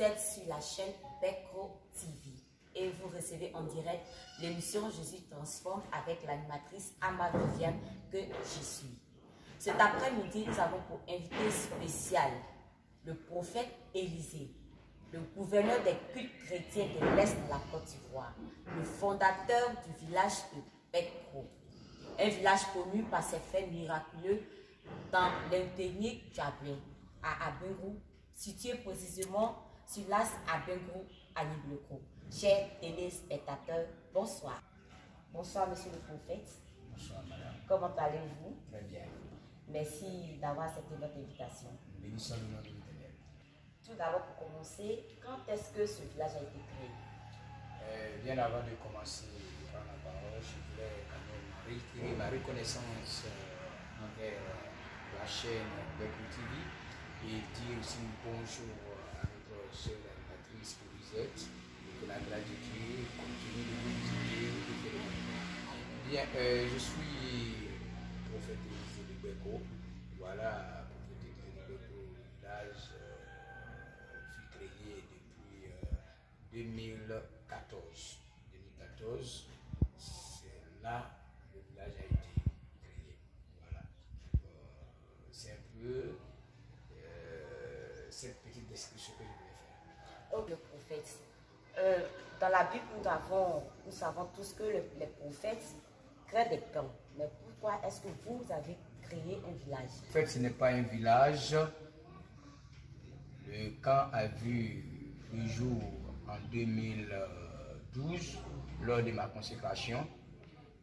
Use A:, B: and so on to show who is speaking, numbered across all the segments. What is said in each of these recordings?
A: Vous êtes sur la chaîne Bekro TV et vous recevez en direct l'émission Jésus transforme avec l'animatrice Ama Viviane que je suis. Cet après-midi, nous avons pour invité spécial le prophète Élisée, le gouverneur des cultes chrétiens de l'Est de la Côte d'Ivoire, le fondateur du village de Bekro, un village connu par ses faits miraculeux dans l'ethnie Djablé à Abengrou, situé précisément sur l'as Abengrou à Nibleko. Chers téléspectateurs, bonsoir. Bonsoir, monsieur le prophète.
B: Bonsoir, madame.
A: Comment allez-vous?
B: Très bien.
A: Merci d'avoir accepté notre invitation.
B: Bénissons le nom de l'Éternel.
A: Tout d'abord, pour commencer, quand est-ce que ce village a été créé?
B: Bien avant de commencer de prendre la parole, je voulais quand même réitérer ma reconnaissance envers la chaîne Bekro TV et dire aussi bonjour à notre chère animatrice que vous êtes et que la grâce de Dieu continue de vous visiter et de faire le bien. Bien, je suis prophète Élisée de Bekro. Voilà, prophète Élisée de Bekro, le village fut créé depuis 2014. 2014, c'est là que le village a été créé. Voilà. C'est un peu cette petite description que je voulais faire.
A: Oh, le prophète. Dans la Bible, nous savons tous que les prophètes créent des camps. Mais pourquoi est-ce que vous avez créé un village?
B: En fait, ce n'est pas un village. Le camp a vu le jour en 2012 lors de ma consécration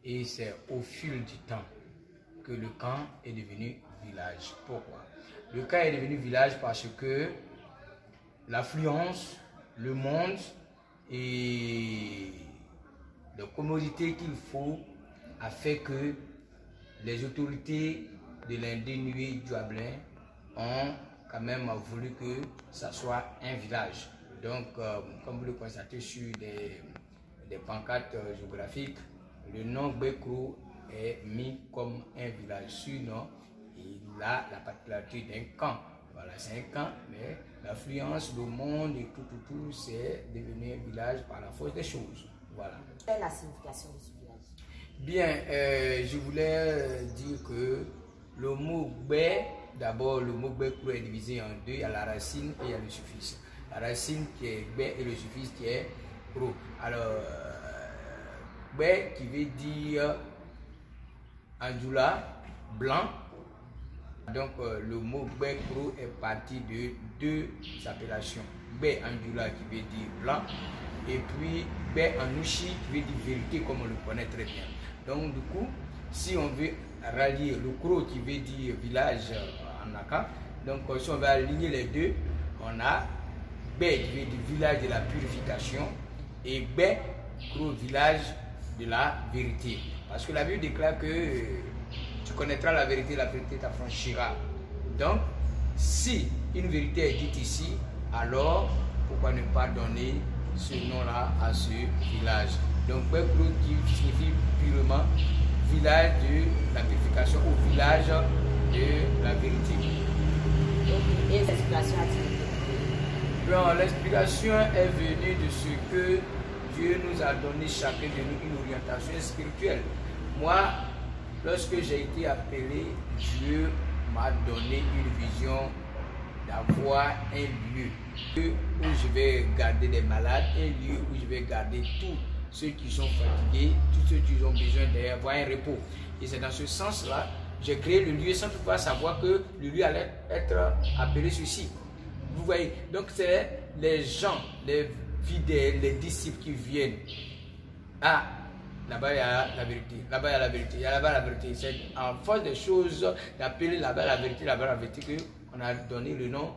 B: et c'est au fil du temps que le camp est devenu village. Pourquoi? Le camp est devenu village parce que l'affluence, le monde et les commodités qu'il faut a fait que les autorités de l'indénué Djablé ont quand même voulu que ça soit un village. Donc, comme vous le constatez sur des pancartes géographiques, le nom Bekro est mis comme un village. Sinon, il a la particularité d'un camp. Voilà, c'est un camp, mais l'affluence, le monde et tout, c'est devenu un village par la force des choses. Voilà.
A: Quelle est la signification de ce village?
B: Bien, je voulais dire que le mot Bé, d'abord le mot Bekro est divisé en deux, il y a la racine et il y a le suffixe. La racine qui est Bé et le suffixe qui est Pro. Alors, Bé qui veut dire Anjula, blanc. Donc, le mot Bekro est parti de deux appellations. Bé Anjula qui veut dire blanc et puis Bé Anouchi qui veut dire vérité comme on le connaît très bien. Donc, du coup, si on veut rallier le Kro qui veut dire village en Naka, donc si on veut aligner les deux, on a Bé qui veut dire village de la purification et Bé Kro village de la vérité. Parce que la Bible déclare que tu connaîtras la vérité t'affranchira. Donc, si une vérité est dite ici, alors pourquoi ne pas donner ce nom-là à ce village? Donc, Bekro qui signifie purement village de la purification ou village de la vérité.
A: Et l'explication a-t-il?
B: Bon, l'explication est venue de ce que Dieu nous a donné chacun de nous une orientation spirituelle. Moi, lorsque j'ai été appelé, Dieu m'a donné une vision d'avoir un lieu où je vais garder des malades, un lieu où je vais garder tous ceux qui sont fatigués, tous ceux qui ont besoin d'avoir un repos. Et c'est dans ce sens-là, j'ai créé le lieu sans toutefois savoir que le lieu allait être appelé ceci. Vous voyez, donc c'est les gens, les fidèles, les disciples qui viennent. Ah, là-bas il y a la vérité, là-bas il y a la vérité, il y a là-bas la vérité. C'est en force des choses d'appeler là-bas la vérité, là-bas la vérité qu'on a donné le nom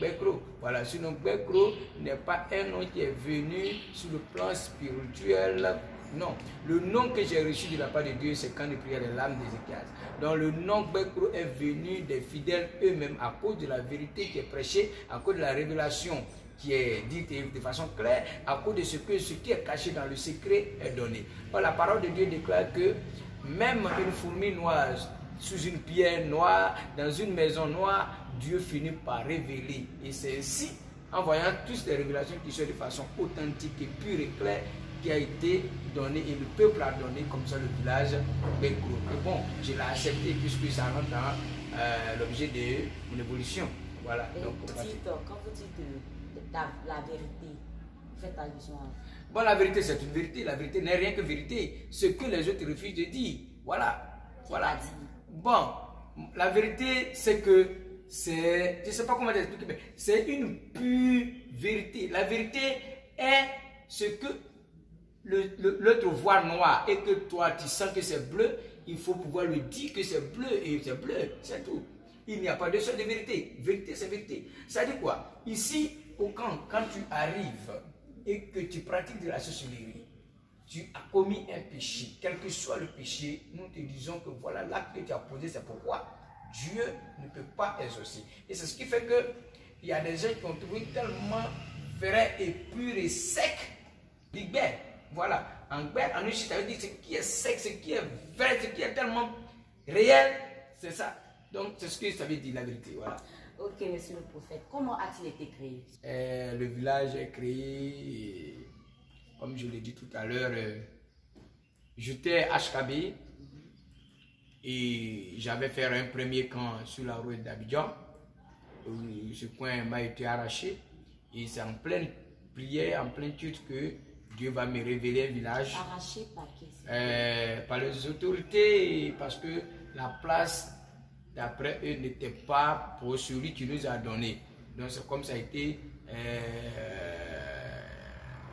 B: Bekro. Voilà, sinon Bekro n'est pas un nom qui est venu sur le plan spirituel. Non, le nom que j'ai reçu de la part de Dieu, c'est quand il priait les lames d'Ézéchias. Donc le nom Bekro est venu des fidèles eux-mêmes à cause de la vérité qui est prêchée, à cause de la révélation qui est dite de façon claire, à cause de ce qui est caché dans le secret est donné. Alors, la parole de Dieu déclare que même une fourmi noire sous une pierre noire, dans une maison noire, Dieu finit par révéler. Et c'est ainsi en voyant toutes les révélations qui sont de façon authentique et pure et claire, qui a été donnée et le peuple a donné comme ça le village est gros. Et bon, je l'ai accepté puisque ça rentre dans l'objet de mon évolution. Voilà.
A: Et
B: donc,
A: quand vous dites la vérité, vous faites allusion à...
B: Bon, la vérité, c'est une vérité. La vérité n'est rien que vérité. Ce que les autres refusent de dire. Voilà. Voilà. Bon, la vérité, c'est que c'est... Je ne sais pas comment t'expliquer, mais c'est une pure vérité. La vérité est ce que l'autre voit noir et que toi, tu sens que c'est bleu. Il faut pouvoir lui dire que c'est bleu et c'est bleu. C'est tout. Il n'y a pas de sorte de vérité. Vérité, c'est vérité. Ça dit quoi? Ici, au camp, quand tu arrives et que tu pratiques de la sorcellerie, tu as commis un péché, quel que soit le péché, nous te disons que voilà l'acte que tu as posé, c'est pourquoi Dieu ne peut pas exaucer. Et c'est ce qui fait que il y a des gens qui ont trouvé tellement vrai et pur et sec, Big Ben. Voilà, en Ben, en Égypte, ça veut dire ce qui est sec, ce qui est vrai, ce qui est tellement réel, c'est ça. Donc c'est ce que ça veut dire la vérité, voilà.
A: Ok, monsieur le prophète, comment a-t-il été créé?
B: Le village est créé, comme je l'ai dit tout à l'heure, j'étais HKB et j'avais fait un premier camp sur la route d'Abidjan. Ce coin m'a été arraché et c'est en pleine prière, en pleine étude que Dieu va me révéler un village.
A: Arraché par qui?
B: Par les autorités, parce que la place d'après eux n'était pas pour celui qui nous a donné. Donc c'est comme ça a été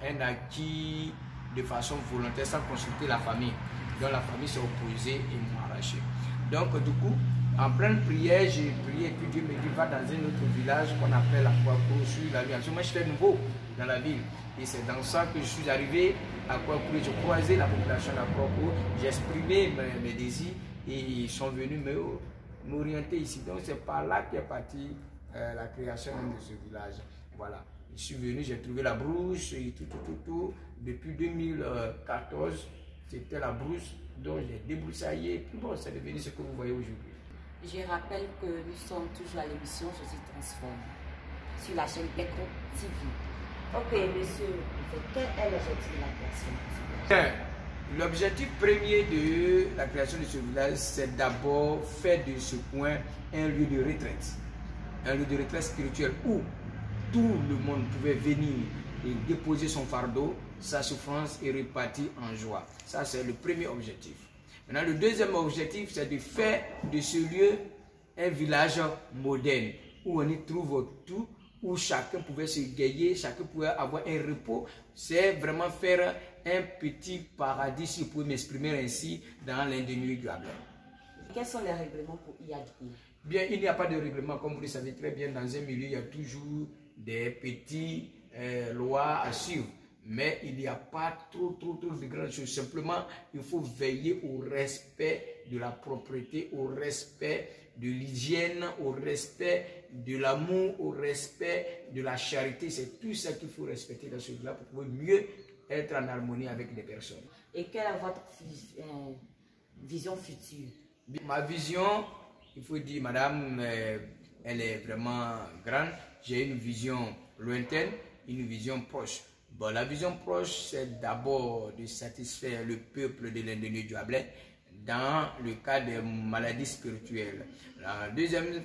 B: un acquis de façon volontaire sans consulter la famille. Donc la famille s'est opposée et m'a arraché. Donc du coup, en pleine prière, j'ai prié et puis Dieu me dit va dans un autre village qu'on appelle la Kouakou sur la ville. Moi j'étais nouveau dans la ville et c'est dans ça que je suis arrivé à Kouakou. J'ai croisé la population de Kouakou, j'ai exprimé mes désirs et ils sont venus m'orienter ici. Donc c'est par là qu'est partie la création de ce village. Voilà. Je suis venu, j'ai trouvé la brousse et tout. Depuis 2014, c'était la brousse dont j'ai débroussaillé. Puis bon, c'est devenu ce que vous voyez aujourd'hui.
A: Je rappelle que nous sommes toujours à l'émission Jésus transforme sur la chaîne Echo TV. Ok, monsieur, quel est l'objectif de la création?
B: L'objectif premier de la création de ce village, c'est d'abord faire de ce coin un lieu de retraite. Un lieu de retraite spirituelle où tout le monde pouvait venir et déposer son fardeau, sa souffrance et repartir en joie. Ça, c'est le premier objectif. Maintenant, le deuxième objectif, c'est de faire de ce lieu un village moderne où on y trouve tout, où chacun pouvait se guérir, chacun pouvait avoir un repos. C'est vraiment faire un petit paradis, si vous pouvez m'exprimer ainsi, dans l'indéniable.
A: Quels sont les règlements pour y habiter? Bien,
B: il n'y a pas de règlement, comme vous le savez très bien. Dans un milieu, il y a toujours des petites lois à suivre. Mais il n'y a pas trop de grandes choses. Simplement, il faut veiller au respect de la propreté, au respect de l'hygiène, au respect de l'amour, au respect de la charité. C'est tout ça qu'il faut respecter dans ce village pour pouvoir mieux être en harmonie avec les personnes.
A: Et quelle est votre vision future?
B: Ma vision, il faut dire, madame, elle est vraiment grande. J'ai une vision lointaine, une vision proche. Bon, la vision proche, c'est d'abord de satisfaire le peuple de l'Indéniable dans le cas des maladies spirituelles. La deuxième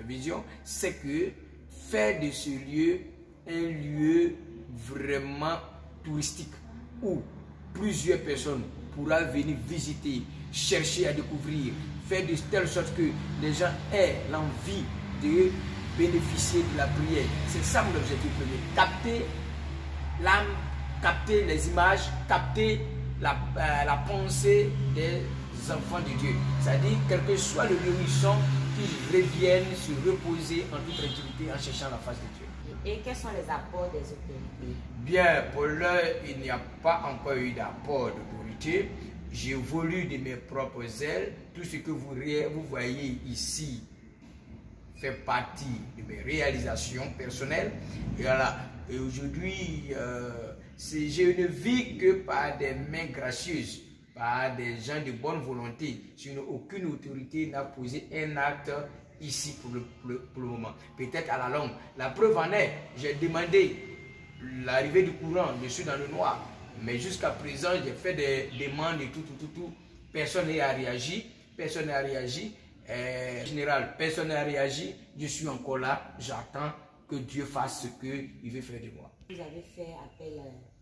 B: vision, c'est que faire de ce lieu un lieu vraiment touristique où plusieurs personnes pourront venir visiter, chercher à découvrir, faire de telle sorte que les gens aient l'envie de bénéficier de la prière. C'est ça mon objectif premier. Capter l'âme, capter les images, capter la pensée des enfants de Dieu. C'est-à-dire, quel que soit le lieu où ils sont, qu'ils reviennent se reposer en toute tranquillité en cherchant la face de Dieu.
A: Et quels sont les apports des autorités?
B: Bien, pour l'heure, il n'y a pas encore eu d'apport d'autorité. J'évolue de mes propres ailes. Tout ce que vous voyez ici fait partie de mes réalisations personnelles. Et voilà. Et aujourd'hui, je ne vis que par des mains gracieuses, par des gens de bonne volonté. Sinon, aucune autorité n'a posé un acte ici pour le moment. Peut-être à la longue. La preuve en est, j'ai demandé l'arrivée du courant, je suis dans le noir. Mais jusqu'à présent, j'ai fait des demandes et tout. Personne n'a réagi. Personne n'a réagi. En général, personne n'a réagi. Je suis encore là. J'attends que Dieu fasse ce qu'il veut faire de moi.
A: Vous avez fait appel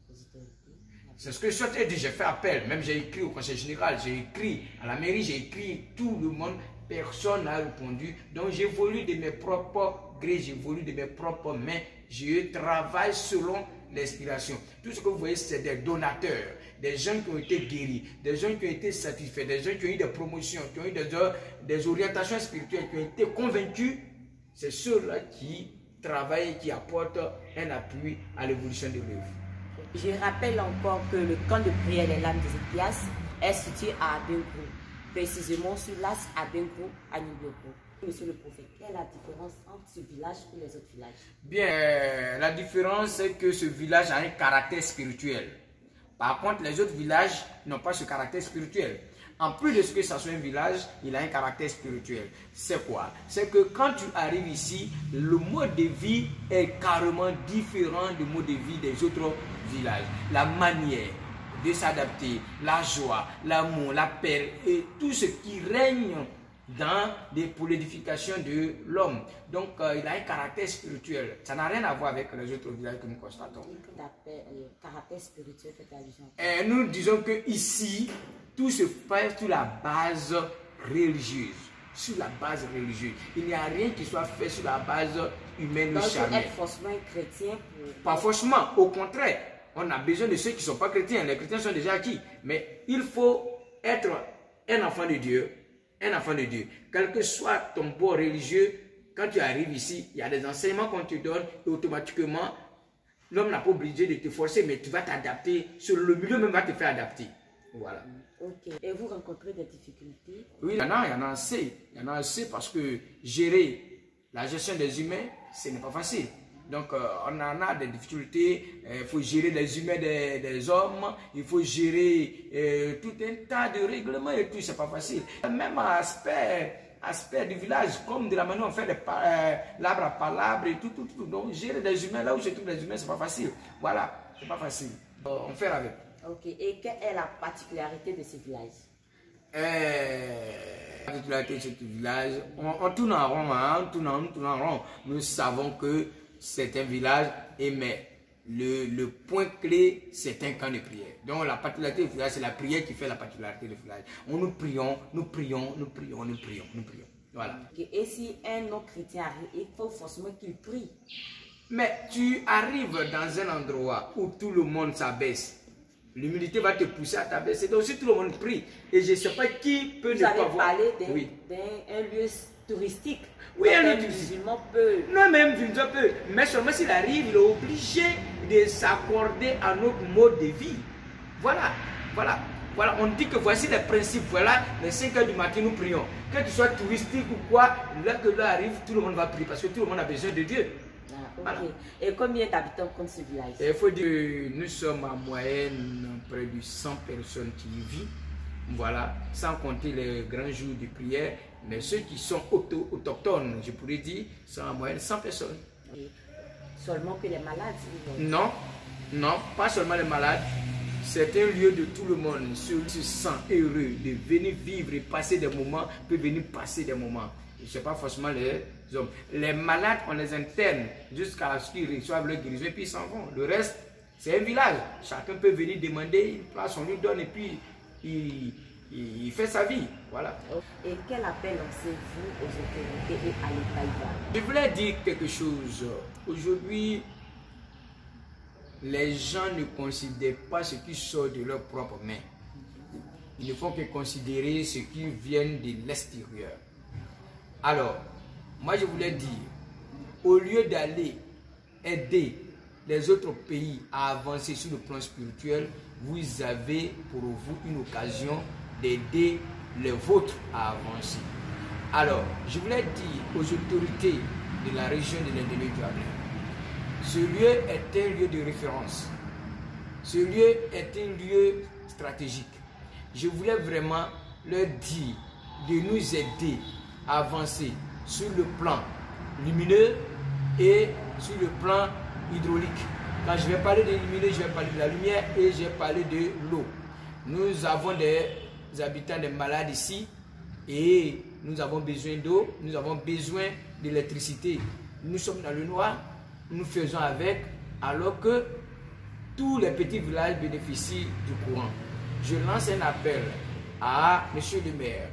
A: aux autorités?
B: C'est ce que je t'ai dit. J'ai fait appel. Même j'ai écrit au conseil général. J'ai écrit à la mairie. J'ai écrit tout le monde. Personne n'a répondu. Donc j'évolue de mes propres grés. J'évolue de mes propres mains. Je travaille selon l'inspiration. Tout ce que vous voyez, c'est des donateurs, des gens qui ont été guéris, des gens qui ont été satisfaits, des gens qui ont eu des promotions, qui ont eu des orientations spirituelles, qui ont été convaincus. C'est ceux-là qui travaillent et qui apportent un appui à l'évolution de l'œuvre.
A: Je rappelle encore que le camp de prière des lames d'Ézéchias est situé à Abenkou, précisément sur l'as Abenkou à Nibioko. Monsieur le prophète, quelle est la différence entre ce village et les autres villages?
B: Bien, la différence c'est que ce village a un caractère spirituel. Par contre, les autres villages n'ont pas ce caractère spirituel. En plus de ce que ça soit un village, il a un caractère spirituel. C'est quoi? C'est que quand tu arrives ici, le mode de vie est carrément différent du mode de vie des autres villages. La manière de s'adapter, la joie, l'amour, la paix et tout ce qui règne pour l'édification de l'homme. Donc, il a un caractère spirituel. Ça n'a rien à voir avec les autres villages que nous constatons.
A: Caractère spirituel, fait allusion.
B: Et nous disons que ici, tout se fait sur la base religieuse. Sur la base religieuse. Il n'y a rien qui soit fait sur la base humaine ou charnelle.
A: Donc, être forcément un chrétien
B: Pas forcément. Au contraire, on a besoin de ceux qui ne sont pas chrétiens. Les chrétiens sont déjà acquis. Mais il faut être un enfant de Dieu. Un enfant de Dieu. Quel que soit ton bord religieux, quand tu arrives ici, il y a des enseignements qu'on te donne et automatiquement, l'homme n'a pas obligé de te forcer, mais tu vas t'adapter. Le milieu même va te faire adapter. Voilà.
A: Ok. Et vous rencontrez des difficultés?
B: Oui, il y en a assez. Il y en a assez parce que gérer la gestion des humains, ce n'est pas facile. Donc, on en a des difficultés. Il faut gérer les humains des hommes. Il faut gérer tout un tas de règlements et tout. C'est pas facile. Même aspect du village, comme de la manière on fait l'arbre à palabre et tout. Donc, gérer des humains là où se trouvent les humains, c'est pas facile. Voilà, c'est pas facile. On fait avec.
A: Ok. Et quelle est la particularité de ce village?
B: La particularité de ce village, on tourne en rond, hein, on tourne en rond. Nous savons que c'est un village, mais le point clé, c'est un camp de prière. Donc la particularité du village, c'est la prière qui fait la particularité du village. Nous prions. Voilà.
A: Okay. Et si un non-chrétien arrive, il faut forcément qu'il prie.
B: Mais tu arrives dans un endroit où tout le monde s'abaisse. L'humilité va te pousser à t'abaisser. Donc si tout le monde prie, et je ne sais pas qui peut ne pas voir.
A: Vous avez parlé d'un lieu touristique.
B: Oui, un
A: musulman peut.
B: Non, même musulman peut. Mais seulement s'il arrive, il est obligé de s'accorder à notre mode de vie. Voilà. On dit que voici les principes. Voilà, les 5 heures du matin, nous prions. Que tu sois touristique ou quoi, là que là arrive, tout le monde va prier parce que tout le monde a besoin de Dieu.
A: Ah, okay. Voilà. Et combien d'habitants compte ce village?
B: Il faut dire que nous sommes en moyenne près de 100 personnes qui y vivent. Voilà, sans compter les grands jours de prière. Mais ceux qui sont autochtones, je pourrais dire, sont en moyenne 100 personnes.
A: Et seulement que les malades?
B: Non, pas seulement les malades. C'est un lieu de tout le monde. Ceux qui se sentent heureux de venir vivre et passer des moments, peuvent venir passer des moments. Ce n'est pas forcément les hommes. Les malades, on les interne jusqu'à ce qu'ils reçoivent leur guérison et puis ils s'en vont. Le reste, c'est un village. Chacun peut venir demander une place, on lui donne et puis il fait sa vie. Voilà.
A: Et quel appel lancez-vous aux autorités et à l'État?
B: Je voulais dire quelque chose. Aujourd'hui, les gens ne considèrent pas ce qui sort de leurs propres mains. Il ne faut que considérer ce qui vient de l'extérieur. Alors, moi je voulais dire, au lieu d'aller aider les autres pays à avancer sur le plan spirituel, vous avez pour vous une occasion d'aider les vôtres à avancer. Alors, je voulais dire aux autorités de la région de l'Indéniable, ce lieu est un lieu de référence. Ce lieu est un lieu stratégique. Je voulais vraiment leur dire de nous aider à avancer sur le plan lumineux et sur le plan hydraulique. Quand je vais parler de lumineux, je vais parler de la lumière et je vais parler de l'eau. Nous avons des habitants, des malades ici et nous avons besoin d'eau, nous avons besoin d'électricité. Nous sommes dans le noir, nous faisons avec, alors que tous les petits villages bénéficient du courant. Je lance un appel à monsieur le maire,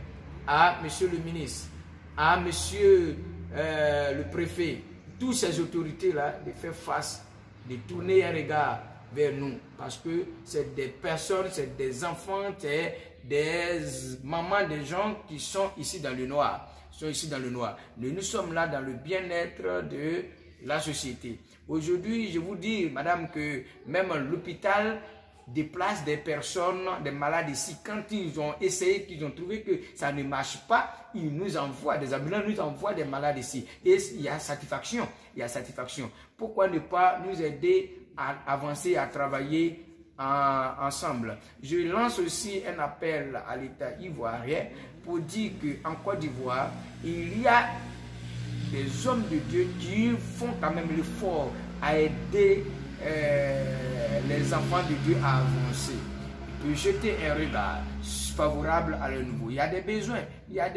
B: à monsieur le ministre, à monsieur le préfet, toutes ces autorités-là, de faire face, de tourner un regard vers nous, parce que c'est des personnes, c'est des enfants, c'est des mamans, des gens qui sont ici dans le noir, Nous sommes là dans le bien-être de la société. Aujourd'hui, je vous dis, madame, que même l'hôpital déplace des personnes, des malades ici. Quand ils ont essayé, qu'ils ont trouvé que ça ne marche pas, ils nous envoient, des ambulants nous envoient des malades ici. Et il y a satisfaction, Pourquoi ne pas nous aider à avancer, à travailler ensemble? Je lance aussi un appel à l'État ivoirien pour dire qu'en Côte d'Ivoire, il y a des hommes de Dieu qui font quand même l'effort à aider les enfants de Dieu à avancer, de jeter un regard favorable à leur nouveau. Il y a des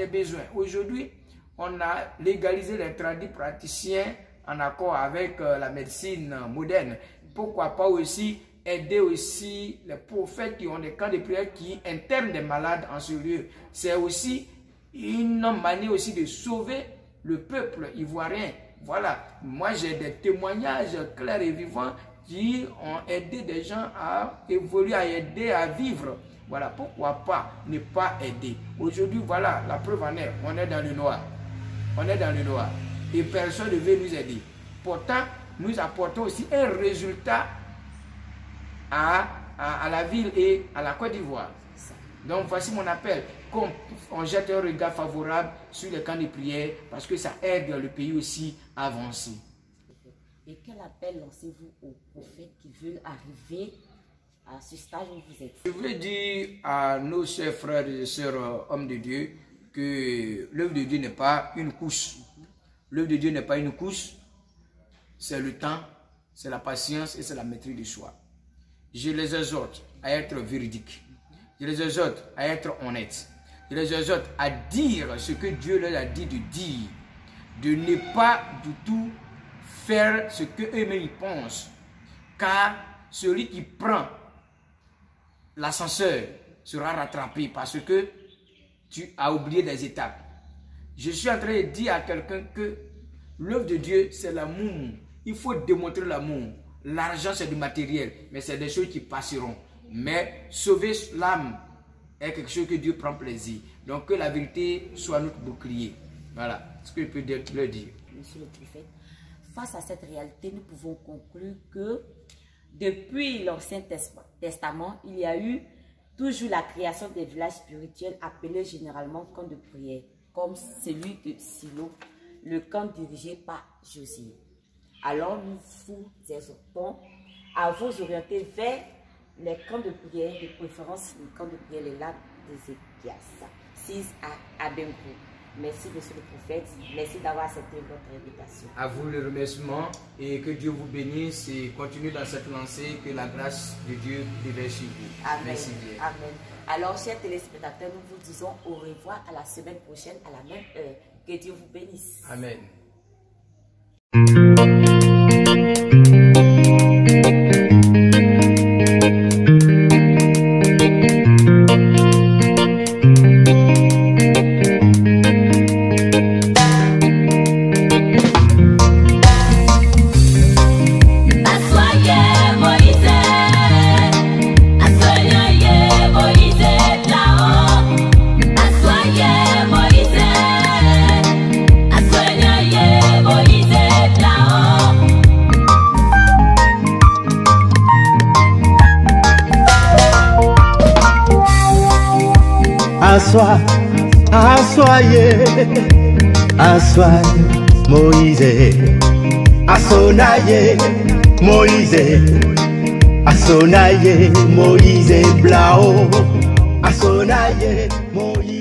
B: besoins. Aujourd'hui, on a légalisé les tradis praticiens en accord avec la médecine moderne. Pourquoi pas aussi aider aussi les prophètes qui ont des camps de prière qui internent des malades en ce lieu. C'est aussi une manière aussi de sauver le peuple ivoirien. Voilà, moi j'ai des témoignages clairs et vivants qui ont aidé des gens à évoluer, à aider à vivre. Voilà, pourquoi pas ne pas aider? Aujourd'hui, voilà, la preuve en est, on est dans le noir. Et personne ne veut nous aider. Pourtant, nous apportons aussi un résultat à la ville et à la Côte d'Ivoire. Donc voici mon appel. On jette un regard favorable sur les camps de prière parce que ça aide le pays aussi à avancer.
A: Et quel appel lancez-vous aux prophètes qui veulent arriver à ce stade où vous êtes?
B: Je veux dire à nos chers frères et sœurs hommes de Dieu que l'œuvre de Dieu n'est pas une couche. L'œuvre de Dieu n'est pas une couche, c'est le temps, c'est la patience et c'est la maîtrise du soi. Je les exhorte à être véridiques. Je les exhorte à être honnêtes. Je les exhorte à dire ce que Dieu leur a dit de dire. De ne pas du tout faire ce qu'eux-mêmes pensent. Car celui qui prend l'ascenseur sera rattrapé parce que tu as oublié des étapes. Je suis en train de dire à quelqu'un que l'œuvre de Dieu, c'est l'amour. Il faut démontrer l'amour. L'argent, c'est du matériel, mais c'est des choses qui passeront. Mais sauver l'âme est quelque chose que Dieu prend plaisir. Donc que la vérité soit notre bouclier. Voilà ce que je peux le dire.
A: Monsieur le prophète, face à cette réalité, nous pouvons conclure que depuis l'Ancien Testament, il y a eu toujours la création des villages spirituels appelés généralement camps de prière, comme celui de Silo, le camp dirigé par Josué. Alors nous vous exhortons à vous orienter vers les camps de prière, de préférence les camps de prière, les lacs d'Ézéchias, 6 à Benko. Merci, monsieur le prophète. Merci d'avoir accepté votre invitation.
B: À vous le remerciement et que Dieu vous bénisse et continue dans cette lancée, que la grâce de Dieu déverse sur vous.
A: Amen.
B: Merci bien.
A: Amen. Alors, chers téléspectateurs, nous vous disons au revoir à la semaine prochaine à la même heure. Que Dieu vous bénisse.
B: Amen.
C: Assoye Moïse, Assonaye Moïse, Assonaye Moïse Blao, Assonaye Moïse.